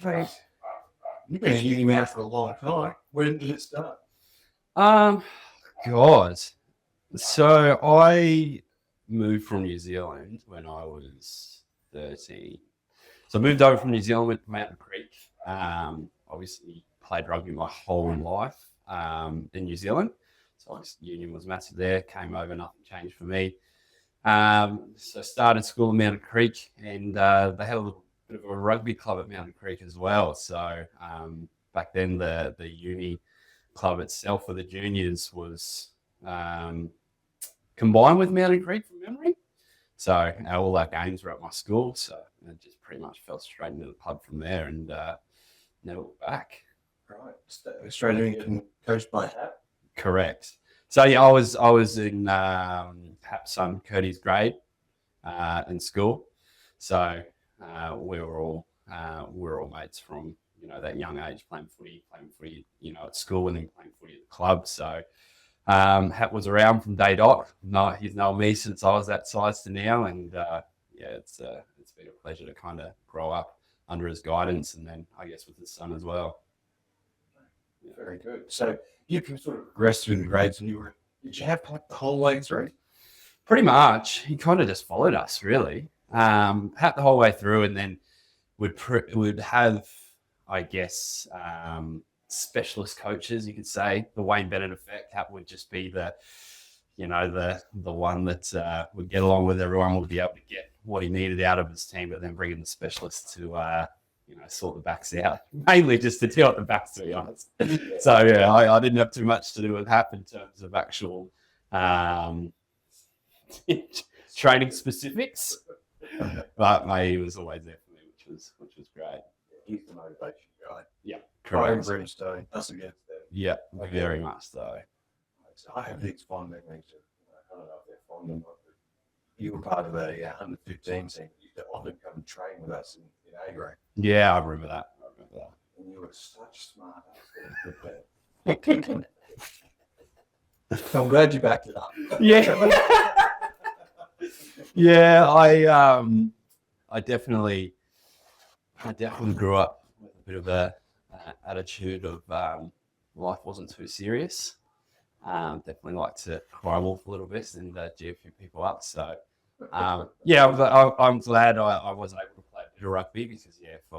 Right. You've been a uni man for a long time. When did it start? God. So I moved from New Zealand when I was 13. So I moved over from New Zealand, went to Mountain Creek. Obviously played rugby my whole life in New Zealand. So union was massive there. Came over, nothing changed for me. So started school in Mountain Creek, and they had a little bit of a rugby club at Mountain Creek as well. So back then, the uni club itself for the juniors was combined with Mountain Creek from memory. So all our games were at my school. So it just pretty much fell straight into the club from there, and never looked back. Right. Australian getting coached by Hap. Correct. So yeah, I was in Hap's son Curdy's grade in school. So we were all mates from that young age, playing footy, at school, and then playing footy at the club. So Hap was around from day dot. No, he's known me since I was that size to now, and it's been a pleasure to kind of grow up under his guidance, and then I guess with his son as well. Yeah. Very good. So you can sort of progress through the grades, and did you have like the whole way through? Pretty much. He kind of just followed us, really. Had the whole way through, and then would have, I guess, specialist coaches, you could say. The Wayne Bennett effect. Hap would just be the one that would get along with everyone, would be able to get what he needed out of his team, but then bring in the specialists to sort the backs out, mainly just to deal with the backs, to be honest. So yeah, I didn't have too much to do with Hap in terms of actual training specifics, but mate, he was always there for me, which was great. He's the motivation guy. Yeah, correct. Brimstone. That's against them. Yeah, very much so. I have these fond memories of, I don't know if they're fond or not, but you were part of a 115 team. You used to often come and train with us in A grade. Yeah, I remember that. And you were such smart ass. I'm glad you backed it up. Yeah. Yeah, I definitely grew up with a bit of a attitude of life wasn't too serious. Definitely like to cry wolf a little bit and G a few people up. So I'm glad I was able to play a bit of rugby, because if I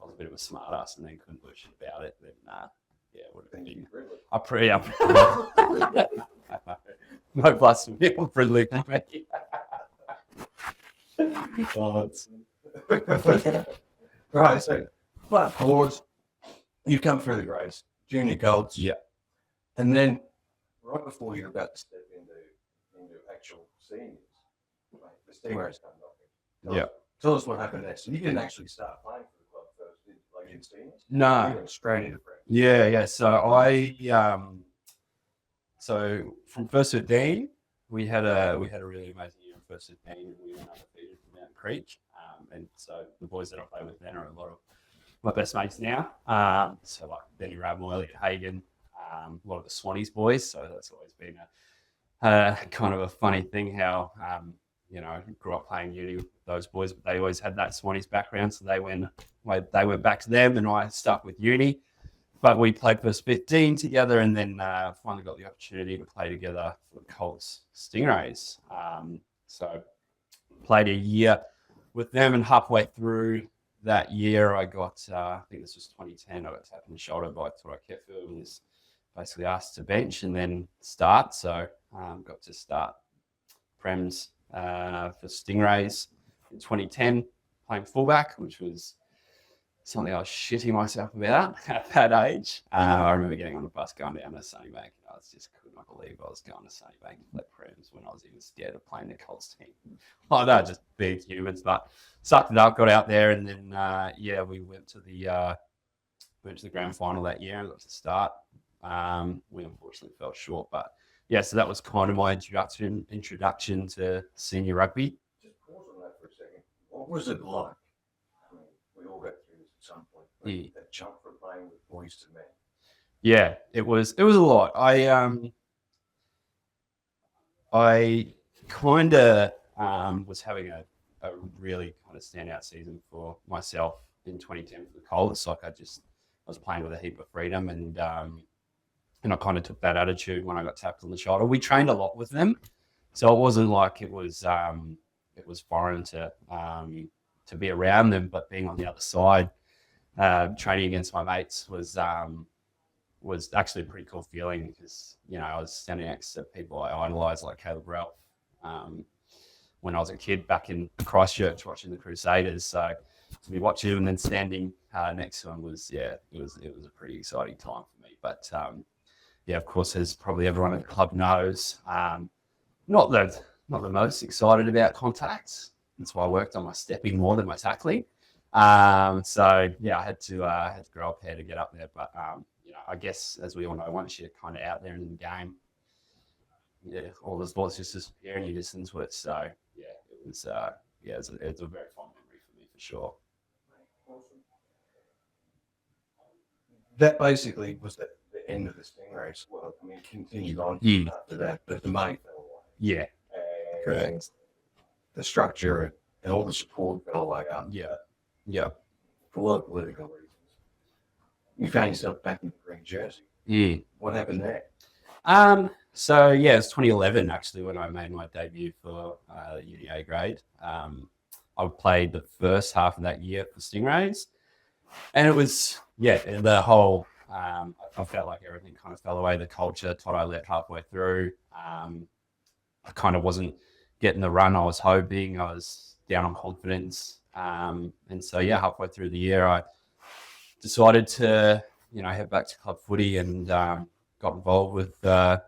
was a bit of a smart ass and then couldn't do shit about it, then it would have been a pretty no plus for me, friendly. Right, so awards, you come through the grades, junior golds, yeah, and then right before you're about to step into actual seniors, the Stingrays come knocking. Tell us what happened next. So you didn't actually start playing for the club first, did you? Like in seniors? No. You went straight into prep. Yeah. So from first 15, we had a really amazing year in first 15. We went undefeated from Mountain Creek, and so the boys that I play with then are a lot of my best mates now. So like Benny Rabble, Elliot Hagan, a lot of the Swannies boys. So that's always been a kind of a funny thing how grew up playing uni with those boys, but they always had that Swannies background, so they went back to them, and I stuck with uni. But we played first 15 together, and then finally got the opportunity to play together for the Colts Stingrays. So played a year with them, and halfway through that year, I got, I think this was 2010, I got tapped in the shoulder by Torai Kefu, and was basically asked to bench and then start. So got to start Prems for Stingrays in 2010, playing fullback, which was something I was shitting myself about at that age. I remember getting on the bus going down to Sunnybank, and I could not believe I was going to Sunnybank to play Prems when I was even scared of playing the Colts team. Oh no, just big humans, but sucked it up, got out there, and then we went to the grand final that year and got to start. We unfortunately fell short, but so that was kind of my introduction to senior rugby. Just pause on that for a second. What was it like? I mean, we all go through this at some point. That jump from playing with boys to men. Yeah, it was a lot. I kind of was having a really kind of standout season for myself in 2010 for the Colts. Like I was playing with a heap of freedom, and I kind of took that attitude when I got tapped on the shoulder. We trained a lot with them, so it wasn't like it was foreign to be around them. But being on the other side, training against my mates was actually a pretty cool feeling, because I was standing next to people I idolized, like Caleb Ralph, when I was a kid back in Christchurch watching the Crusaders. So to be watching him and then standing next to him was it was a pretty exciting time for me. But of course, as probably everyone at the club knows, not the most excited about contacts. That's why I worked on my stepping more than my tackling. So I had to grow up here to get up there. But I guess, as we all know, once you're kind of out there in the game, all the sports just disappear and you just into it. So it was a very fond memory for me for sure. That basically was the end of the Stingrays. Well, I mean, continued on after that, but the main fell away. Yeah, correct. The structure and all the support fell away after Yeah. for a lot of political reasons. You found yourself back in the green jersey. Yeah. What happened there? So it was 2011 actually when I made my debut for Uni A grade. I played the first half of that year for Stingrays, and it was the whole. I felt like everything kind of fell away. The culture, Todd, I left halfway through. I kind of wasn't getting the run I was hoping. I was down on confidence, and so halfway through the year, I decided to head back to club footy and got involved with the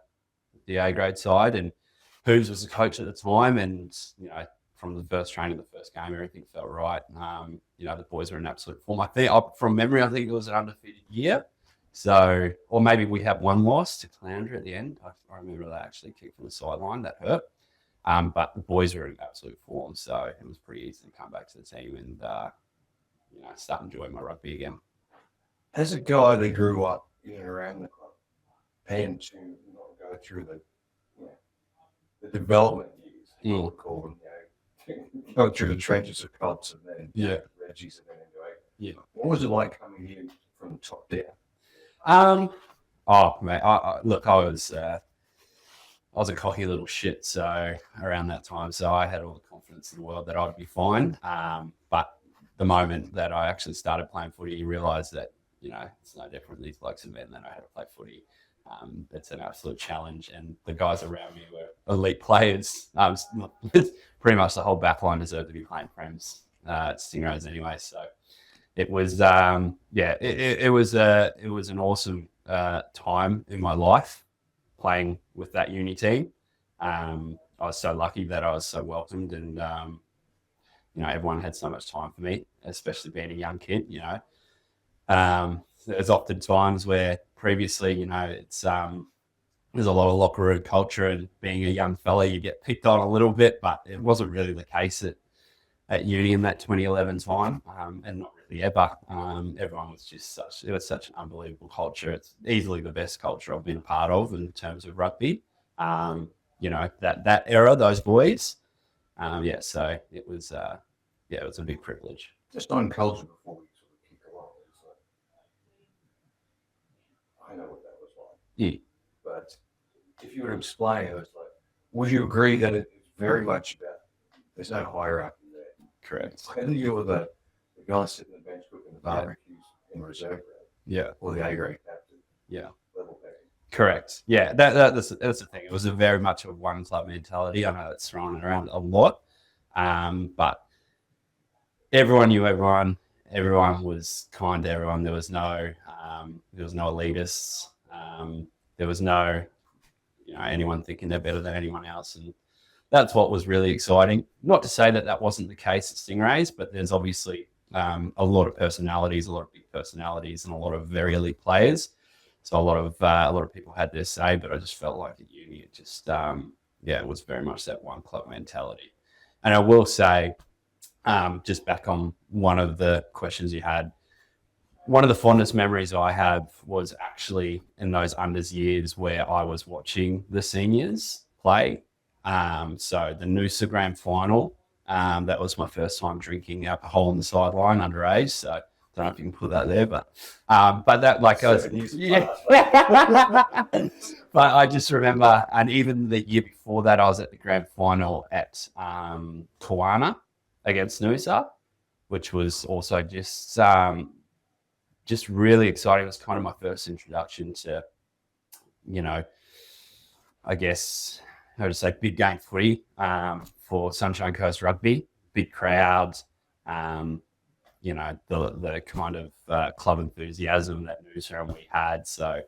A grade side. And Hooves was the coach at the time, and from the first training, the first game, everything felt right. The boys were in absolute form. I think, from memory, I think it was an undefeated year. So, or maybe we had one loss to Caloundra at the end. I remember they actually kicked from the sideline. That hurt. But the boys were in absolute form, so it was pretty easy to come back to the team and start enjoying my rugby again. As a guy that grew up in and around the club, and to not go through the development years, I would call them, go through the trenches of Cops and then Reggie's and then into A. Yeah. What was it like coming in from the top down? Mate, I was a cocky little shit, so around that time, so I had all the confidence in the world that I'd be fine. But the moment that I actually started playing footy, you realise that it's no different. These blokes have men that know how to play footy. It's an absolute challenge, and the guys around me were elite players. Pretty much the whole back line deserved to be playing Prems at Stingrays anyway. So it was it was an awesome time in my life playing with that uni team. I was so lucky that I was so welcomed, and everyone had so much time for me, especially being a young kid. There's often times where previously, it's there's a lot of locker room culture, and being a young fella, you get picked on a little bit, but it wasn't really the case at uni in that 2011 time, and not really ever. Everyone was just it was such an unbelievable culture. It's easily the best culture I've been a part of in terms of rugby. That era, those boys. So it was a big privilege. Just on culture before we sort of kick along, I know what that was like. Yeah. But if you were to explain it, it's like, would you agree that it's very much about there's no hierarchy there? Correct. Whether you're the guy sitting on the bench cooking the barbecues in reserve grade, or the A grade captain, level pecking. Correct. Yeah, that's the thing. It was a very much a one club mentality. I know it's thrown around a lot, but everyone knew everyone. Everyone was kind to everyone. There was no elitists. There was no, anyone thinking they're better than anyone else, and that's what was really exciting. Not to say that wasn't the case at Stingrays, but there's obviously a lot of personalities, a lot of big personalities, and a lot of very elite players. So a lot of people had their say, but I just felt like at uni, it just it was very much that one club mentality. And I will say, just back on one of the questions you had, one of the fondest memories I have was actually in those unders years where I was watching the seniors play. So the Noosa Grand Final, That was my first time drinking alcohol on the sideline underage. So I don't know if you can put that there, but that like I was, yeah. But I just remember, and even the year before that, I was at the grand final at Kawana against Noosa, which was also just really exciting. It was kind of my first introduction to, I guess, how to say, big game footy for Sunshine Coast Rugby, big crowds, the kind of club enthusiasm that Noosa and we had. So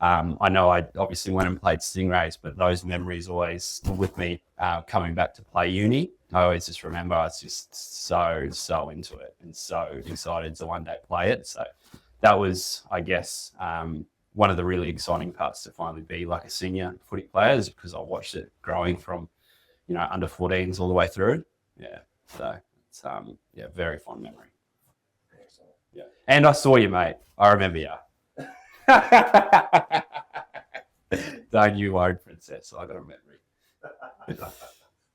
I know I obviously went and played Stingrays, but those memories always still with me coming back to play uni. I always just remember I was just so into it and so excited to one day play it. So that was, I guess, one of the really exciting parts to finally be like a senior footy player, is because I watched it growing from, under 14s all the way through. Yeah. So it's, very fond memory. Yeah. And I saw you, mate. I remember you. Don't you worry, princess. I got a memory.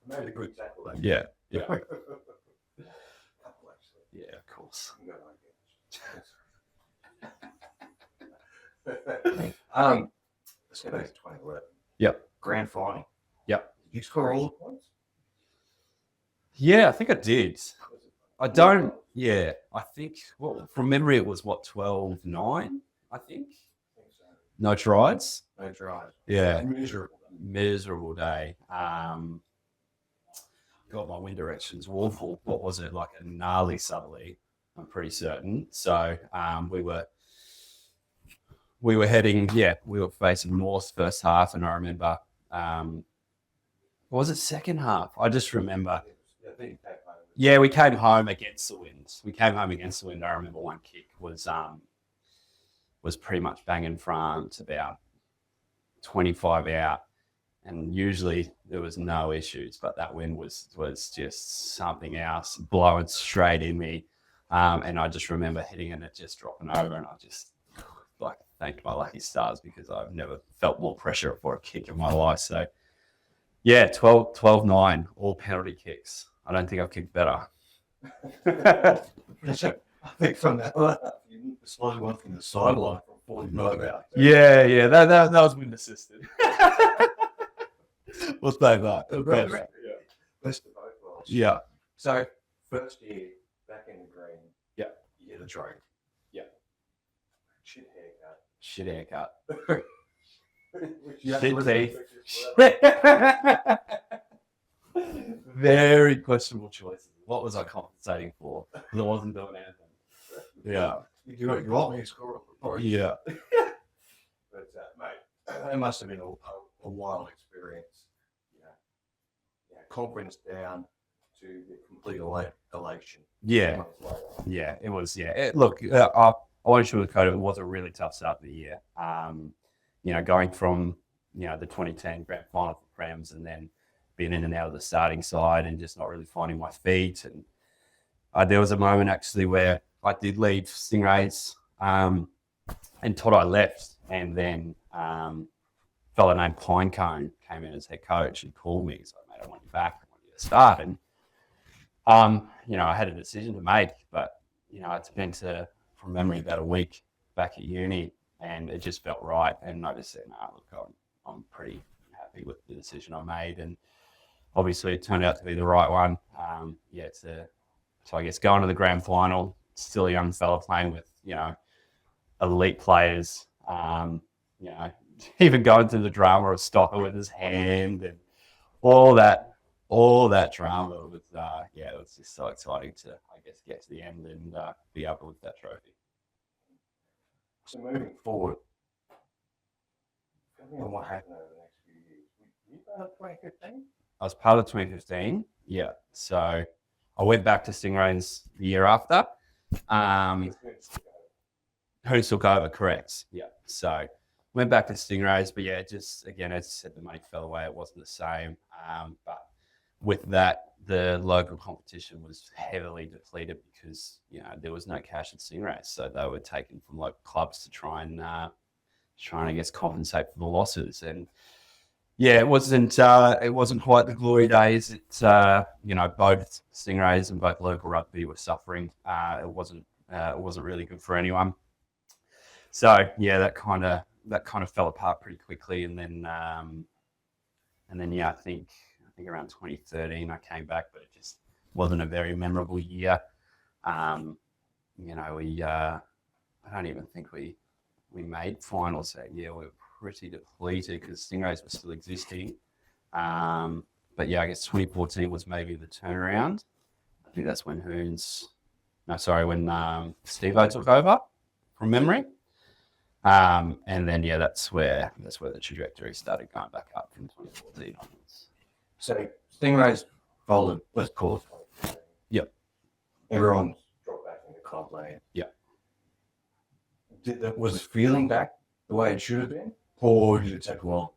Made a good tackle. Yeah. Yeah, of course. Let's go back to 2011. Yep. Grand final. Yep. Did you score all the points? Yeah, I think I did. I don't. Yeah, I think. Well, from memory, it was 12-9. I think. No tries. No tries. Yeah. Miserable. Day. God, my wind direction's awful. What was it, like a gnarly southerly? I'm pretty certain. So we were heading. Yeah, we were facing north first half, and I remember. What was it, second half? I just remember. Yeah, we came home against the wind. I remember one kick was pretty much banging front, about 25 out, and usually there was no issues, but that wind was just something else, blowing straight in me, and I just remember hitting it and it just dropping over, and I just thanked my lucky stars because I've never felt more pressure for a kick in my life. So yeah, 12-9, all penalty kicks. I don't think I've kicked better. I think from that you slowly one from the sideline from 45 out. Yeah, that was wind assisted. We'll say that. Yeah. Best of both worlds. Yeah. So first year back in the green. Yeah. You get a drink. Yeah. Shit Shit haircut. haircut. Very questionable choices. What was I compensating for? Because I wasn't doing anything. Yeah. You want me to score up? Yeah. But mate, it must have been a wild experience. Confidence down to the complete elation. Yeah. Yeah, it was. Yeah. Look, I won't sugarcoat it. It was a really tough start of the year. Going from, the 2010 grand final for Prams and then being in and out of the starting side and just not really finding my feet. And there was a moment actually where I did leave Stingrays and thought I left. And then a fellow named Pinecone came in as head coach and called me. He's like, mate, I want you back. I want you to start. And, I had a decision to make, but, it's been from memory, about a week back at uni, and it just felt right. And I just said, no, look, I'm pretty happy with the decision I made. And obviously it turned out to be the right one. So I guess going to the grand final, still a young fella playing with, elite players, even going through the drama of stopper with his hand and all that drama. It was just so exciting to, I guess, get to the end and be able to lift that trophy. So moving forward, tell me what happened over the next few years. You part of 2015? I was part of 2015. Yeah. So I went back to Stingrays the year after. Who took over? Correct. Yeah. So went back to Stingrays, but yeah, just again, as I said, the money fell away. It wasn't the same. But with that, the local competition was heavily depleted because there was no cash at Stingrays, so they were taken from local clubs to try and I guess compensate for the losses. And Yeah, it wasn't quite the glory days. It's both Stingrays and both local rugby were suffering. It wasn't really good for anyone. So yeah, that kind of fell apart pretty quickly, and then yeah, I think around 2013 I came back, but it just wasn't a very memorable year. I don't even think we made finals that year. We were pretty depleted because Stingrays were still existing. But yeah, I guess 2014 was maybe the turnaround. I think that's when when Steve-O took over from memory. And then yeah, that's where the trajectory started going back up from 2014 onwards. So Stingrays folded, let's call it. Yep. Everyone's dropped back into club land. Yep. Was the feeling back the way it should have been, or did it take a while?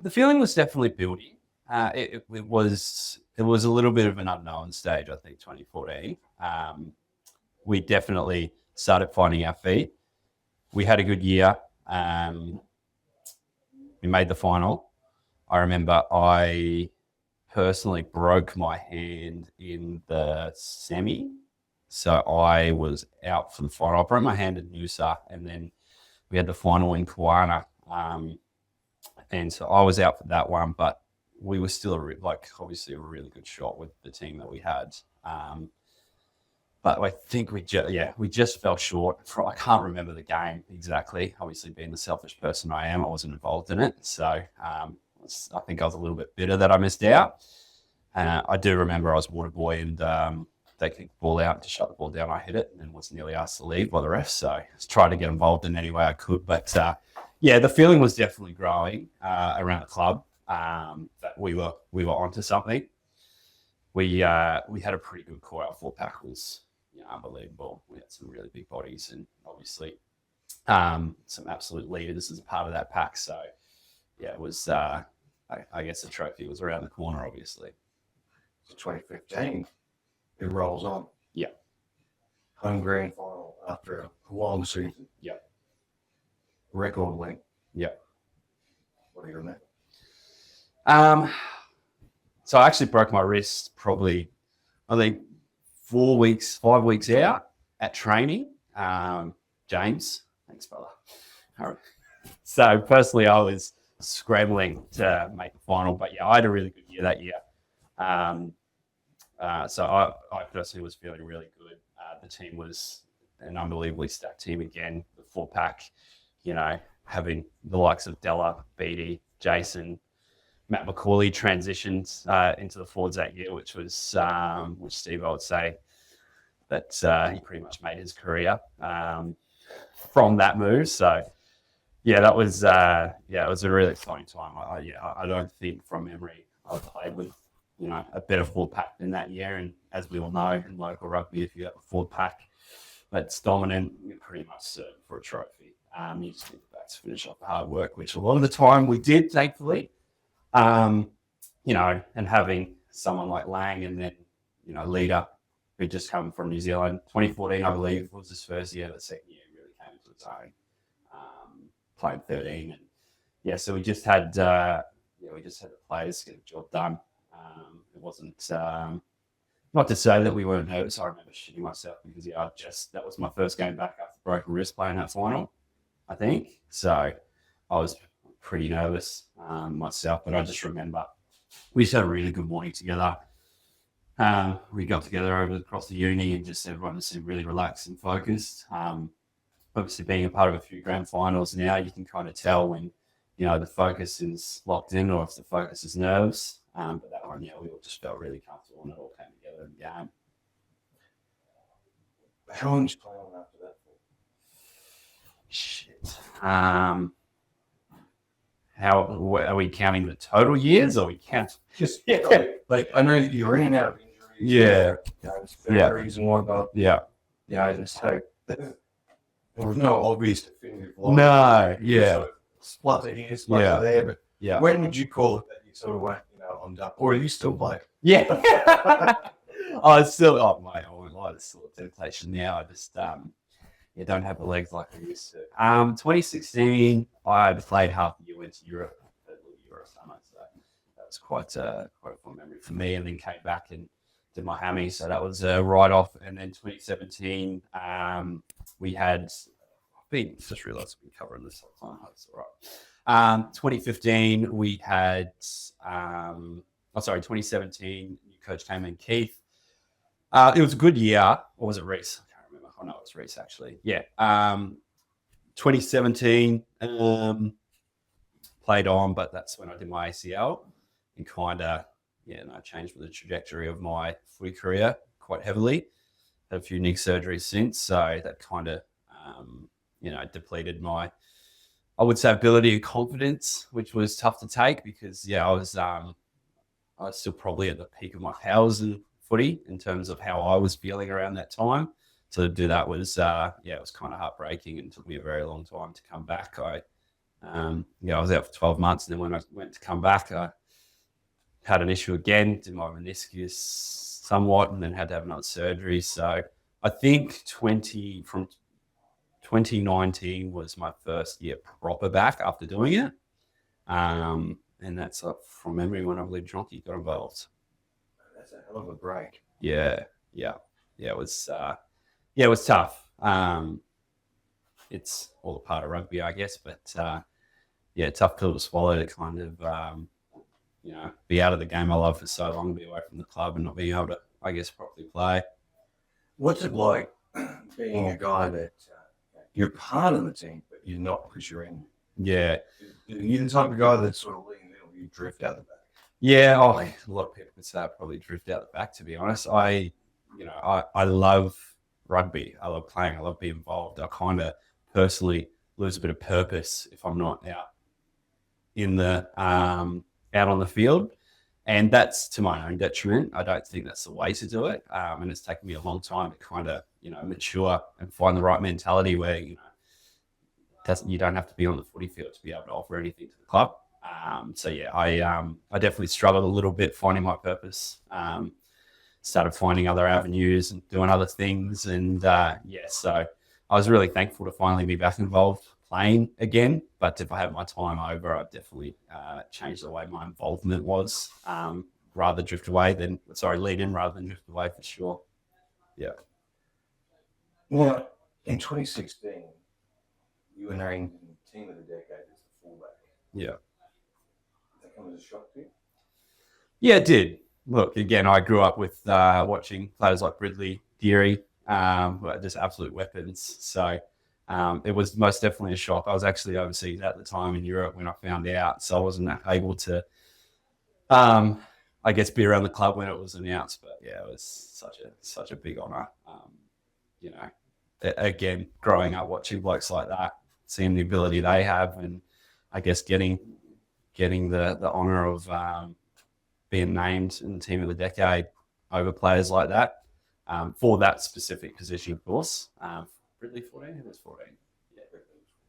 The feeling was definitely building. It was a little bit of an unknown stage, I think, 2014. We definitely started finding our feet. We had a good year. We made the final. I remember I personally broke my hand in the semi. So I was out for the final. I broke my hand at Noosa, and then we had the final in Kawana. And so I was out for that one, but we were still obviously a really good shot with the team that we had. But I think we just fell short. I can't remember the game exactly. Obviously, being the selfish person I am, I wasn't involved in it. So I think I was a little bit bitter that I missed out. I do remember I was water boy, and they kicked the ball out to shut the ball down. I hit it and was nearly asked to leave by the refs. So I was trying to get involved in any way I could. But yeah, the feeling was definitely growing around the club that we were onto something. We had a pretty good core. Our fullback was unbelievable. We had some really big bodies, and obviously some absolute leaders as a part of that pack. So yeah, it was. I guess the trophy was around the corner, obviously. So 2015, it rolls on. Yeah. Home grand final after a long season. Yeah. Record win. Yeah. What do you remember? So I actually broke my wrist probably, I think, 5 weeks out at training. James, thanks, brother. So personally, I was scrambling to make the final, but yeah, I had a really good year that year. So I personally was feeling really good. The team was an unbelievably stacked team again. The 4-pack, having the likes of Della, Beatty, Jason, Matt McCauley transitioned into the forwards that year, which Steve, I would say that he pretty much made his career from that move. So yeah, that was it was a really exciting time. I don't think from memory I played with a better forward pack than that year. And as we all know, in local rugby, if you have a forward pack that's dominant, you're pretty much certain for a trophy. You just need the backs to finish off the hard work, which a lot of the time we did, thankfully. And having someone like Lang and then Leader, who just come from New Zealand. 2014, I believe, was his first year. The second year really came into its own. Played 13, and yeah, so we just had the players get the job done. It wasn't not to say that we weren't nervous. I remember shitting myself because that was my first game back after broken wrist playing that final, I think. So I was pretty nervous myself, but I just remember we just had a really good morning together. We got together across the uni, and just everyone just seemed really relaxed and focused. Obviously, being a part of a few grand finals now, you can kind of tell when the focus is locked in or if the focus is nerves. But that one, we all just felt really comfortable, and it all came together in the game. How long did you play on after that for? Shit. How are we counting the total years, or we count? Just I know that you were in and out of injuries. Yeah. Reason why, but I just hope there was no obvious definitive line. No. Yeah. Split here, split there. But when would you call it that you sort of went, I'm done? Or are you still playing? Yeah. Mate, I won't lie, there's still a temptation now. I just don't have the legs like I used to. 2016, I played half the year, went to Europe, for a summer. So that was quite a fun memory for me. And then came back and did my hammy. So that was a write-off. And then 2017, we had, just realised we've been covering this whole time. That's all right. 2015, we had, 2017, new coach came in, Keith. It was a good year. Or was it Reese? I can't remember. Oh, no, it was Reese, actually. Yeah. 2017, played on, but that's when I did my ACL and kind of, changed the trajectory of my footy career quite heavily. Had a few knee surgeries since, so that kind of, depleted my, I would say, ability and confidence, which was tough to take because, I was still probably at the peak of my powers in footy in terms of how I was feeling around that time. So to do that was, it was kind of heartbreaking and took me a very long time to come back. I was out for 12 months, and then when I went to come back, I had an issue again, did my meniscus somewhat, and then had to have another surgery. So I think 2019 was my first year proper back after doing it. And that's from memory when I believe Jonky got involved. That's a hell of a break. Yeah. It was tough. It's all a part of rugby, I guess, but tough pill to swallow to kind of, be out of the game I love for so long, be away from the club and not being able to, I guess, properly play. What's it like being a guy that you're part of the team, but you're not because you're in? Yeah. You're the type of guy that's sort of lean middle, you drift out the back. Yeah, a lot of people would say I probably drift out the back, to be honest. I love rugby. I love playing. I love being involved. I kind of personally lose a bit of purpose if I'm not out in the out on the field, and that's to my own detriment. I don't think that's the way to do it, and it's taken me a long time to kind of mature and find the right mentality where you don't have to be on the footy field to be able to offer anything to the club. I definitely struggled a little bit finding my purpose. Started finding other avenues and doing other things, and so I was really thankful to finally be back involved playing again. But if I had my time over, I'd definitely change the way my involvement was. Rather drift away lead in rather than drift away for sure. Yeah. Well, in 2016, you were named Team of the Decade as the fullback. Yeah. Did that come as a shock to you? Yeah, it did. Look, again, I grew up with watching players like Ridley, Deary, just absolute weapons. So it was most definitely a shock. I was actually overseas at the time in Europe when I found out, so I wasn't able to, I guess, be around the club when it was announced. But yeah, it was such a big honour. Again, growing up watching blokes like that, seeing the ability they have, and I guess getting the honour of being named in the Team of the Decade over players like that for that specific position, of course. Ridley 14? It was 14.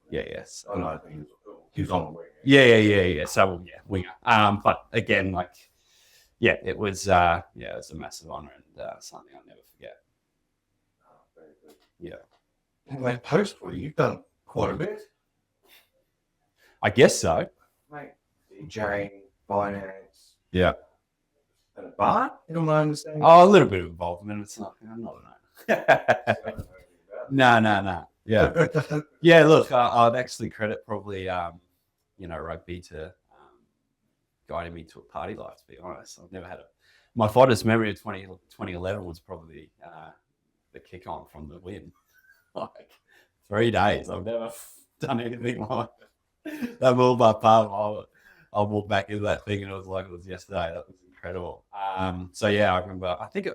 Yeah. Yes. Oh, no, I think he was on the wing. Yeah. So, winger. But again, it was a massive honour and something I'll never forget. Very good. Yeah. Anyway, post-footy, you've done quite a bit. I guess so. Mate, DJing, finance. Yeah. And a bar, you don't mind understanding? Oh, a little bit of involvement. It's not, I'm not a no. No. Yeah. Yeah, look, I'd actually credit probably, rugby to guiding me to a party life, to be honest. I've never had my fondest memory of 2011 was probably the kick on from the win. 3 days. I've never done anything like that. Moved my palm. I'll walk back into that thing and it was like it was yesterday. That was incredible. I remember, I think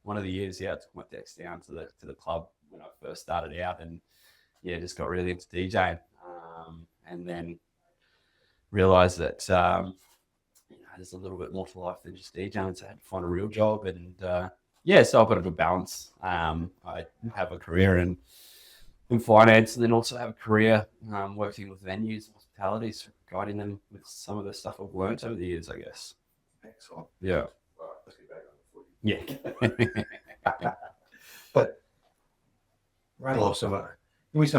one of the years, I took my decks down to the club when I first started out and just got really into DJing. And then realized that, there's a little bit more to life than just DJing. So I had to find a real job and, so I've got a good balance. I have a career in finance and then also have a career working with venues and hospitalities, so guiding them with some of the stuff I've learned over the years, I guess. Excellent. Yeah. All right, let's get back on the footy. Yeah. But rattle off some of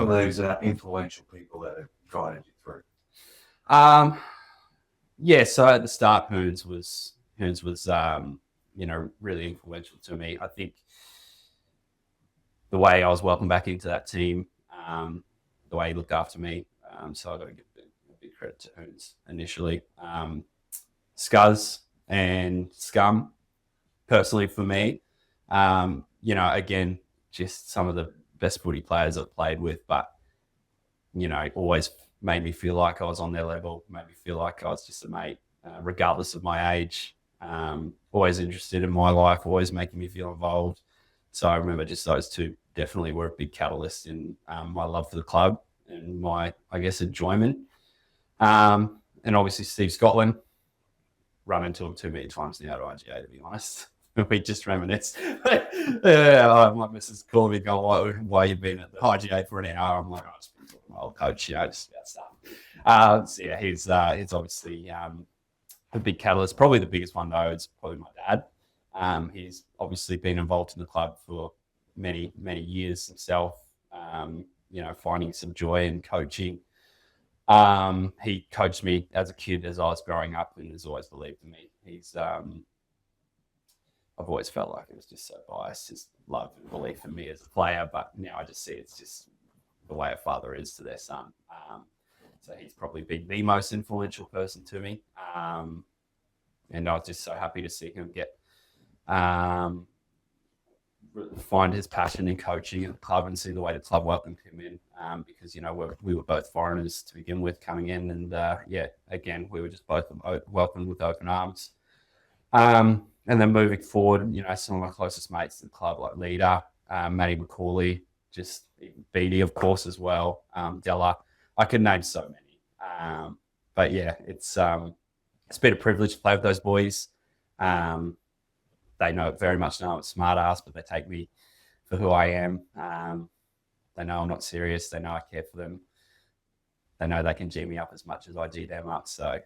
those influential people that have guided you through. Yeah, so at the start, Hoons was really influential to me. I think the way I was welcomed back into that team, the way he looked after me. So I got to give a big credit to Hoons initially. Scuzz and Scum, personally for me, again, just some of the best footy players I've played with, but always made me feel like I was on their level, made me feel like I was just a mate, regardless of my age. Always interested in my life, always making me feel involved. So I remember just those two definitely were a big catalyst in my love for the club and my, I guess, enjoyment. And obviously Steve Scotland, run into him too many times now at IGA, to be honest. We just reminisce. My missus called me going, why you been at the IGA for an hour? I'm like, I just been talking to my old coach, just about stuff. So yeah, he's obviously a big catalyst. Probably the biggest one though is probably my dad. He's obviously been involved in the club for many, many years himself, finding some joy in coaching. He coached me as a kid as I was growing up and has always believed in me. I've always felt like it was just so biased, his love and belief in me as a player, but now I just see it's just the way a father is to their son. So he's probably been the most influential person to me. And I was just so happy to see him get find his passion in coaching at the club and see the way the club welcomed him in, because we were both foreigners to begin with coming in, and again we were just both welcomed with open arms. And then moving forward, some of my closest mates in the club, like Leader, Matty McCauley, just Beatty, of course, as well, Della. I could name so many. But yeah, it's been a privilege to play with those boys. They very much know I'm a smart ass, but they take me for who I am. They know I'm not serious. They know I care for them. They know they can G me up as much as I G them up. So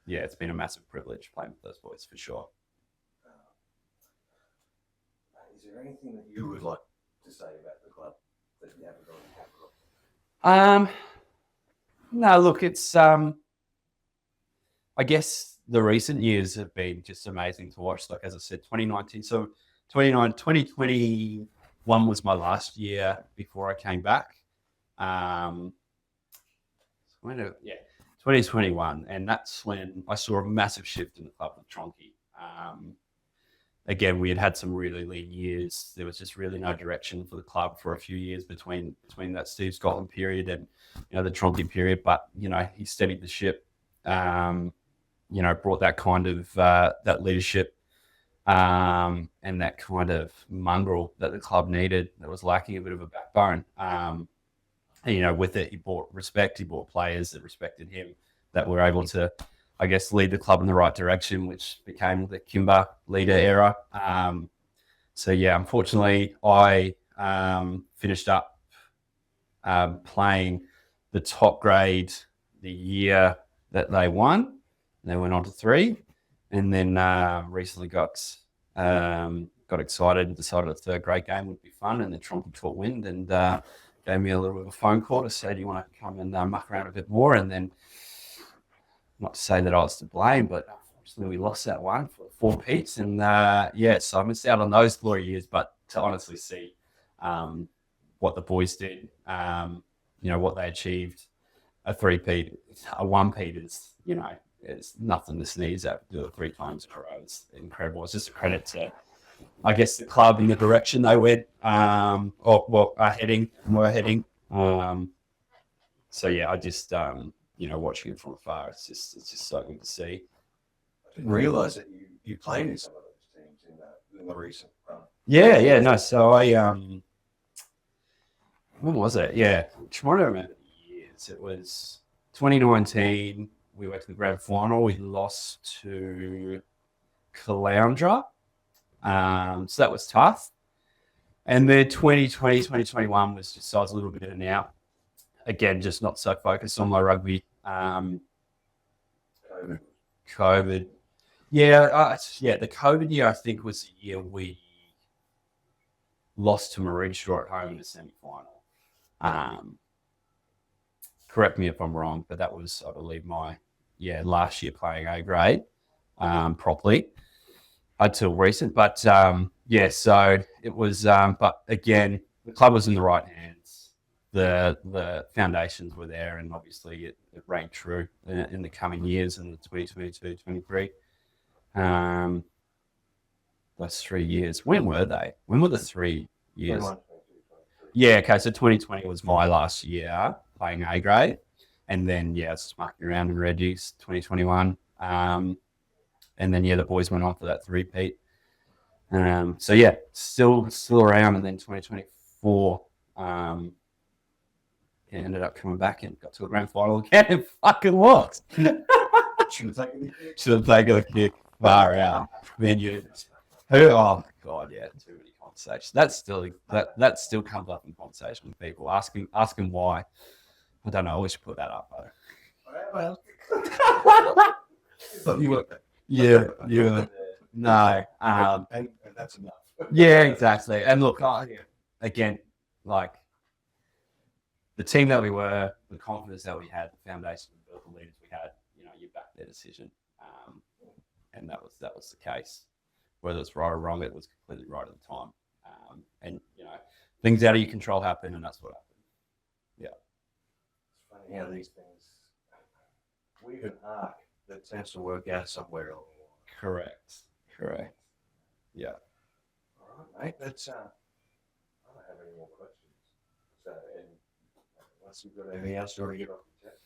it's been a massive privilege playing with those boys for sure. Is there anything that you would like to say about the club that you haven't got? No, look, it's I guess the recent years have been just amazing to watch. Like, as I said, 2019. So 2021 was my last year before I came back. 2021, and that's when I saw a massive shift in the club with Tronky. Again, we had some really lean years. There was just really no direction for the club for a few years between that Steve Scotland period and the Tronky period. But he steadied the ship. Brought that kind of that leadership and that kind of mongrel that the club needed. That was lacking a bit of a backbone. With it, he brought respect. He brought players that respected him, that were able to, I guess, lead the club in the right direction, which became the Kimber leader era. Unfortunately, I finished up playing the top grade the year that they won. They went on to 3, and then recently got excited and decided a third grade game would be fun, and then Tronky caught wind and gave me a little bit of a phone call to say, do you want to come and muck around a bit more? And then, not to say that I was to blame, but unfortunately we lost that one for 4 peats. And so I missed out on those glory years, but to honestly see what the boys did, what they achieved, a 3-peat, a 1-peat is, it's nothing to sneeze at. Do it 3 times in a row. It's incredible. It's just a credit to, I guess, the club in the direction they went, are heading. I just, watching it from afar, it's just so good to see. I didn't realise that you played in some of those teams in the recent run. Yeah, no. So I, when was it? Yeah, I'm trying to remember the years. It was 2019. We went to the grand final. We lost to Caloundra. So that was tough. And then 2020, 2021 was just, so I was a little bit in and out. Again, just not so focused on my rugby. COVID. The COVID year, I think, was the year we lost to Marine Straw at home in the semi-final. correct me if I'm wrong, but that was, I believe, my last year playing A grade properly until recent. But so it was. But again, the club was in the right hands. The foundations were there, and obviously it rang true in the coming years in the 2022, 23. Those 3 years. When were they? When were the 3 years? 21, 22, 23. Yeah, okay, so 2020 was my last year playing A grade. And then, just mucking around in Reggie's 2021. And then, the boys went on for that three-peat. Still around. And then 2024, ended up coming back and got to a grand final again. It fucking lost. Should have taken the kick. Far out. Oh God, too many conversations. That still comes up in conversation with people asking why. I don't know. We should put that up though. Well, you work. Yeah. No. And that's enough. Yeah, exactly. And look, again, like the team that we were, the confidence that we had, the foundation, the leaders we had, you back their decision, and that was the case. Whether it's right or wrong, it was completely right at the time. And things out of your control happen, and that's what happened. Yeah. It's funny how these things weave an arc that tends to work out somewhere along the line. Correct. Yeah. All right, mate. That's I don't have any more questions. So, and unless you've got anything else you want to get off the chest.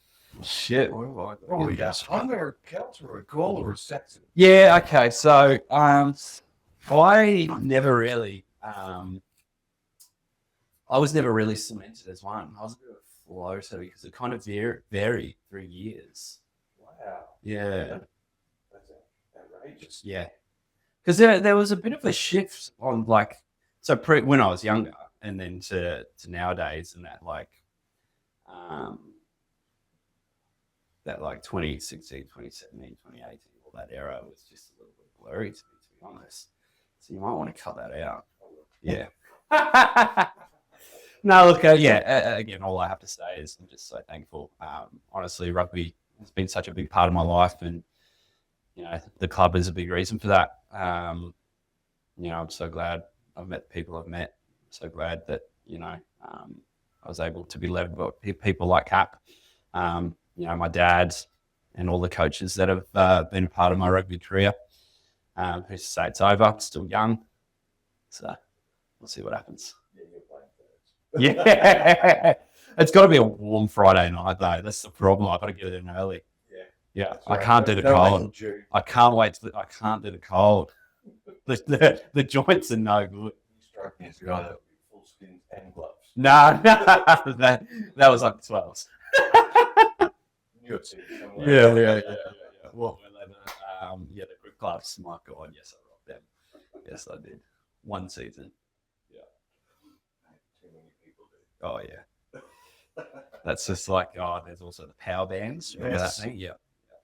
Shit. Probably yes. Hunger, Celtic, or Gaul, or Saxon. Yeah. Okay. So, I never really, I was never really cemented as one. I was a bit of a floater because it kind of varied through years. Wow. Yeah. That's outrageous. Yeah. Because there was a bit of a shift on when I was younger and then to nowadays and that 2016, 2017, 2018, all that era was just a little bit blurry to be honest. So you might want to cut that out. Yeah. No, look, again, all I have to say is I'm just so thankful. Honestly, rugby has been such a big part of my life, and the club is a big reason for that. I'm so glad I've met the people I've met. I'm so glad that I was able to be led by people like Cap, my dad, and all the coaches that have been a part of my rugby career. Who say it's over? I'm still young, so we'll see what happens. Yeah, you're playing first. Yeah, it's got to be a warm Friday night though. That's the problem. I've got to get in early. Yeah. I can't do the cold. I can't wait. I can't do the cold. The joints are no good. You struck me as a guy that would be full skins and gloves. No, that was like the 12s. Yeah. Well, the grip gloves. My God, yes, I rocked them. Yes, I did. One season. Yeah. Too many people do. Oh yeah. That's just there's also the power bands. Remember that thing? Yeah.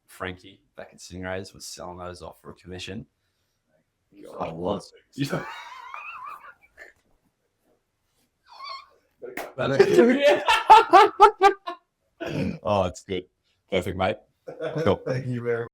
Frankie back at Stingrays was selling those off for a commission. I was. Oh, it's good. Perfect, mate. Cool. Thank you very much.